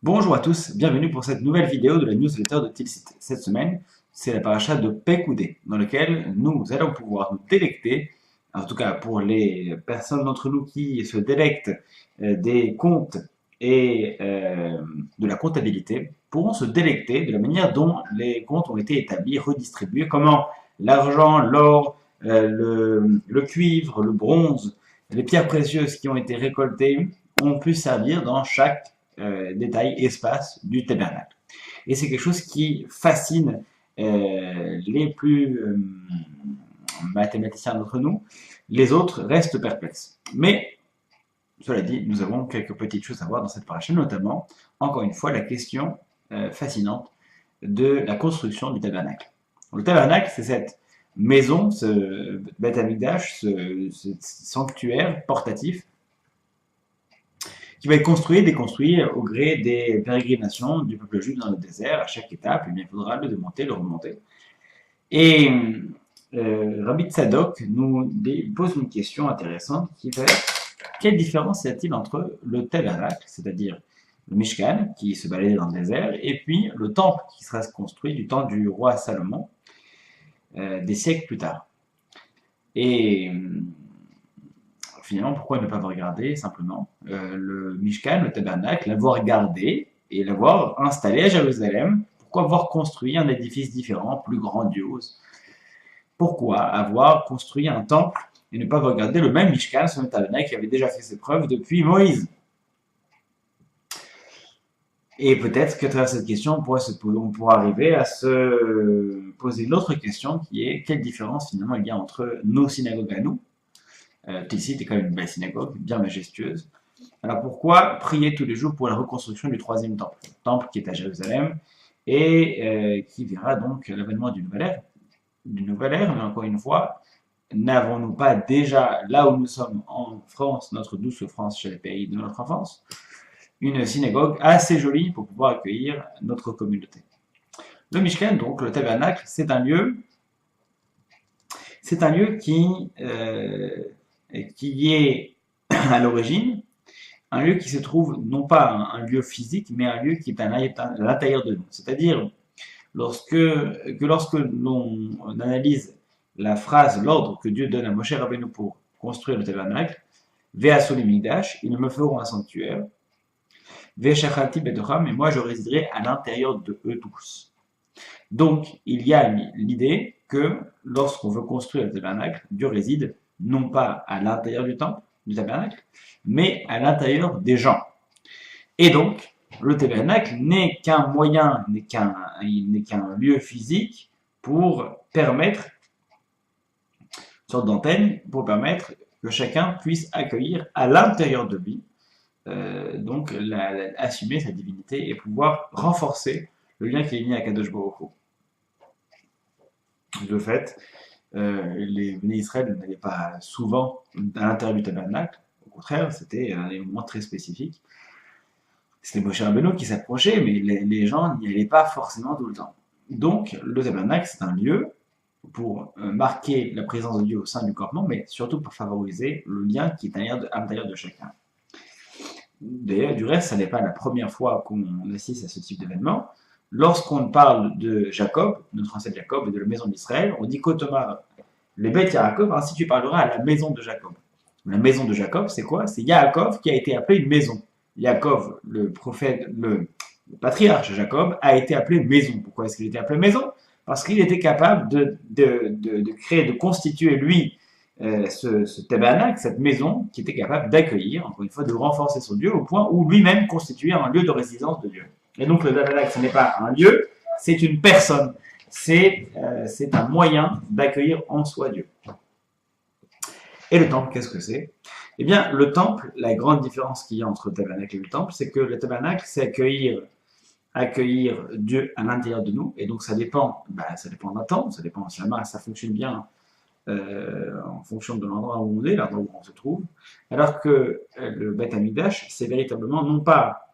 Bonjour à tous, bienvenue pour cette nouvelle vidéo de la newsletter de Tilsit. Cette semaine, c'est la paracha de Pekoudé, dans laquelle nous allons pouvoir nous délecter, en tout cas pour les personnes d'entre nous qui se délectent des comptes et de la comptabilité, pourront se délecter de la manière dont les comptes ont été établis, redistribués, comment l'argent, l'or, le cuivre, le bronze, les pierres précieuses qui ont été récoltées ont pu servir dans chaque détail, espace du tabernacle. Et c'est quelque chose qui fascine les plus mathématiciens d'entre nous. Les autres restent perplexes. Mais, cela dit, nous avons quelques petites choses à voir dans cette paracha, notamment, encore une fois, la question fascinante de la construction du tabernacle. Le tabernacle, c'est cette maison, ce Beth Amikdash, ce sanctuaire portatif qui va être construit et déconstruit au gré des pérégrinations du peuple juif dans le désert. À chaque étape, il faudra le démonter, le remonter. Et Rabbi Tzadok nous pose une question intéressante qui va être quelle différence y a-t-il entre le tabernacle, c'est-à-dire le Mishkan, qui se baladait dans le désert, et puis le temple qui sera construit du temps du roi Salomon, des siècles plus tard. Et finalement, pourquoi ne pas avoir regardé simplement le Mishkan, le tabernacle, l'avoir gardé et l'avoir installé à Jérusalem? Pourquoi avoir construit un édifice différent, plus grandiose? Pourquoi avoir construit un temple et ne pas avoir gardé le même Mishkan, ce tabernacle qui avait déjà fait ses preuves depuis Moïse? Et peut-être que à travers cette question, on pourra arriver à se poser une autre question qui est quelle différence finalement il y a entre nos synagogues à nous. Tilsit est quand même une belle synagogue, bien majestueuse. Alors pourquoi prier tous les jours pour la reconstruction du troisième temple? Le temple qui est à Jérusalem et qui verra donc l'avènement d'une nouvelle ère. Mais encore une fois, n'avons-nous pas déjà, là où nous sommes en France, notre douce France chez les pays de notre enfance, une synagogue assez jolie pour pouvoir accueillir notre communauté? Le Mishkan, donc le tabernacle, c'est un lieu qui est à l'origine un lieu qui se trouve non pas un lieu physique, mais un lieu qui est à l'intérieur de nous. C'est-à-dire lorsque l'on analyse la phrase, l'ordre que Dieu donne à Moshe Rabbeinu pour construire le tabernacle, Ve'asoli Migdash, ils me feront un sanctuaire, Ve'shachalti betocham, et moi je résiderai à l'intérieur de eux tous. Donc, il y a l'idée que lorsqu'on veut construire le tabernacle, Dieu réside non pas à l'intérieur du temple, du tabernacle, mais à l'intérieur des gens. Et donc, le tabernacle n'est qu'un moyen, n'est qu'un lieu physique pour permettre, une sorte d'antenne, pour permettre que chacun puisse accueillir à l'intérieur de lui, donc assumer sa divinité et pouvoir renforcer le lien qui est lié à Kadosh Baruch Hu. De fait, les Béné Israël n'allaient pas souvent à l'intérieur du tabernacle. Au contraire, c'était des moments très spécifiques. C'était Moshe Rabbeinu qui s'approchait, mais les gens n'y allaient pas forcément tout le temps. Donc, le tabernacle, c'est un lieu pour marquer la présence de Dieu au sein du campement, mais surtout pour favoriser le lien qui est à l'intérieur de chacun. D'ailleurs, du reste, ça n'est pas la première fois qu'on assiste à ce type d'événement. Lorsqu'on parle de Jacob, notre ancêtre Jacob, et de la maison d'Israël, on dit qu'Otomar, les bêtes Yaakov, ainsi tu parleras à la maison de Jacob. La maison de Jacob, c'est quoi? C'est Yaakov qui a été appelé une maison. Jacob, le prophète, le patriarche Jacob, a été appelé maison. Pourquoi est-ce qu'il a été appelé maison? Parce qu'il était capable de créer, de constituer, lui, ce tabernacle, cette maison, qui était capable d'accueillir, encore une fois, de renforcer son Dieu, au point où lui-même constituait un lieu de résidence de Dieu. Et donc le tabernacle, ce n'est pas un lieu, c'est une personne. C'est un moyen d'accueillir en soi Dieu. Et le temple, qu'est-ce que c'est? Eh bien, le temple, la grande différence qu'il y a entre le tabernacle et le temple, c'est que le tabernacle, c'est accueillir Dieu à l'intérieur de nous. Et donc, ça dépend d'un temps, ça dépend si ça fonctionne bien en fonction de l'endroit où on est, l'endroit où on se trouve. Alors que le Beth Amikdash, c'est véritablement non pas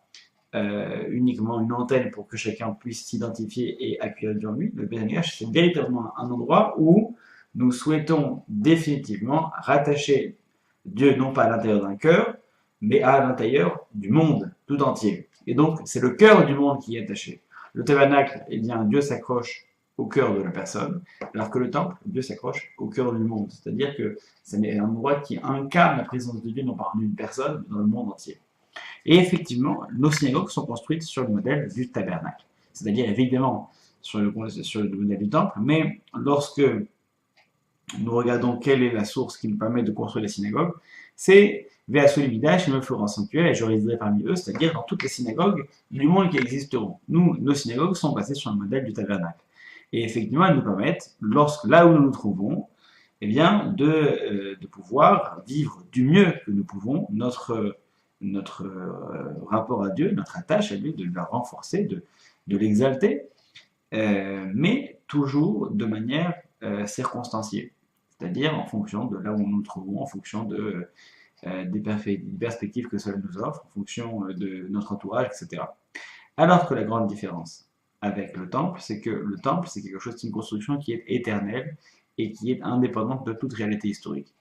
uniquement une antenne pour que chacun puisse s'identifier et accueillir Dieu en lui. Le Beth Amikdash, c'est véritablement un endroit où nous souhaitons définitivement rattacher Dieu non pas à l'intérieur d'un cœur, mais à l'intérieur du monde tout entier. Et donc, c'est le cœur du monde qui est attaché. Le tabernacle, eh bien, Dieu s'accroche au cœur de la personne, alors que le temple, Dieu s'accroche au cœur du monde. C'est-à-dire que c'est un endroit qui incarne la présence de Dieu, non pas en une personne, mais dans le monde entier. Et effectivement, nos synagogues sont construites sur le modèle du tabernacle. C'est-à-dire, évidemment, sur le modèle du temple, mais lorsque nous regardons quelle est la source qui nous permet de construire les synagogues, c'est Vea Solividash, me feront un sanctuaire et je résiderai parmi eux, c'est-à-dire dans toutes les synagogues du monde qui existeront. Nous, nos synagogues sont basées sur le modèle du tabernacle. Et effectivement, elles nous permettent, là où nous nous trouvons, eh bien, de pouvoir vivre du mieux que nous pouvons notre rapport à Dieu, notre attache à Dieu, de le renforcer, de l'exalter, mais toujours de manière circonstanciée, c'est-à-dire en fonction de là où nous nous trouvons, en fonction des perspectives que cela nous offre, en fonction de notre entourage, etc. Alors que la grande différence avec le temple, c'est que le temple, c'est quelque chose, c'est une construction qui est éternelle et qui est indépendante de toute réalité historique.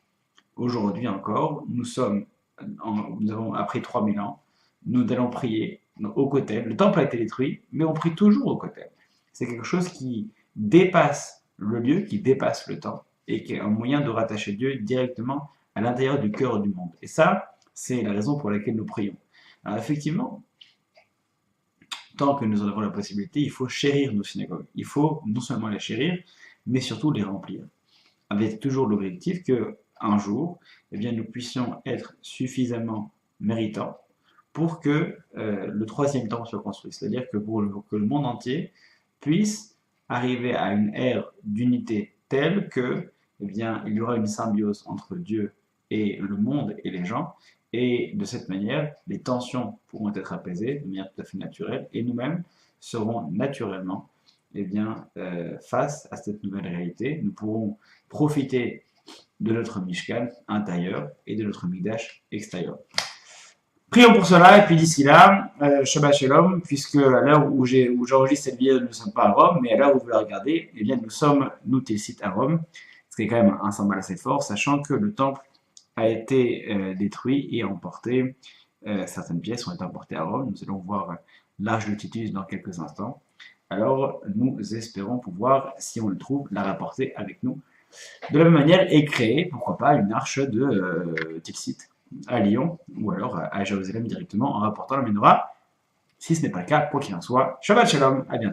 Aujourd'hui encore, nous avons après 3000 ans, nous allons prier au Kotel. Le temple a été détruit, mais on prie toujours au Kotel. C'est quelque chose qui dépasse le lieu, qui dépasse le temps, et qui est un moyen de rattacher Dieu directement à l'intérieur du cœur du monde. Et ça, c'est la raison pour laquelle nous prions. Alors effectivement, tant que nous en avons la possibilité, il faut chérir nos synagogues. Il faut non seulement les chérir, mais surtout les remplir. Avec toujours l'objectif que un jour, eh bien, nous puissions être suffisamment méritants pour que le troisième temple soit construit. C'est-à-dire que que le monde entier puisse arriver à une ère d'unité telle que, eh bien, il y aura une symbiose entre Dieu et le monde et les gens, et de cette manière, les tensions pourront être apaisées de manière tout à fait naturelle, et nous-mêmes serons naturellement, eh bien, face à cette nouvelle réalité. Nous pourrons profiter de notre Mishkan intérieur et de notre Mikdash extérieur. Prions pour cela, et puis d'ici là, Shabbat Shalom, puisque à l'heure où j'enregistre cette vidéo, nous ne sommes pas à Rome, mais à l'heure où vous la regardez, eh bien, nous sommes, nous, Tilsit, à Rome, ce qui est quand même un symbole assez fort, sachant que le temple a été détruit et emporté, certaines pièces ont été emportées à Rome, nous allons voir l'arche de Titus dans quelques instants. Alors, nous espérons pouvoir, si on le trouve, la rapporter avec nous. De la même manière, et créer, pourquoi pas, une arche de Tilsit à Lyon, ou alors à Jérusalem directement en rapportant la menorah. Si ce n'est pas le cas, quoi qu'il en soit, Shabbat Shalom, à bientôt.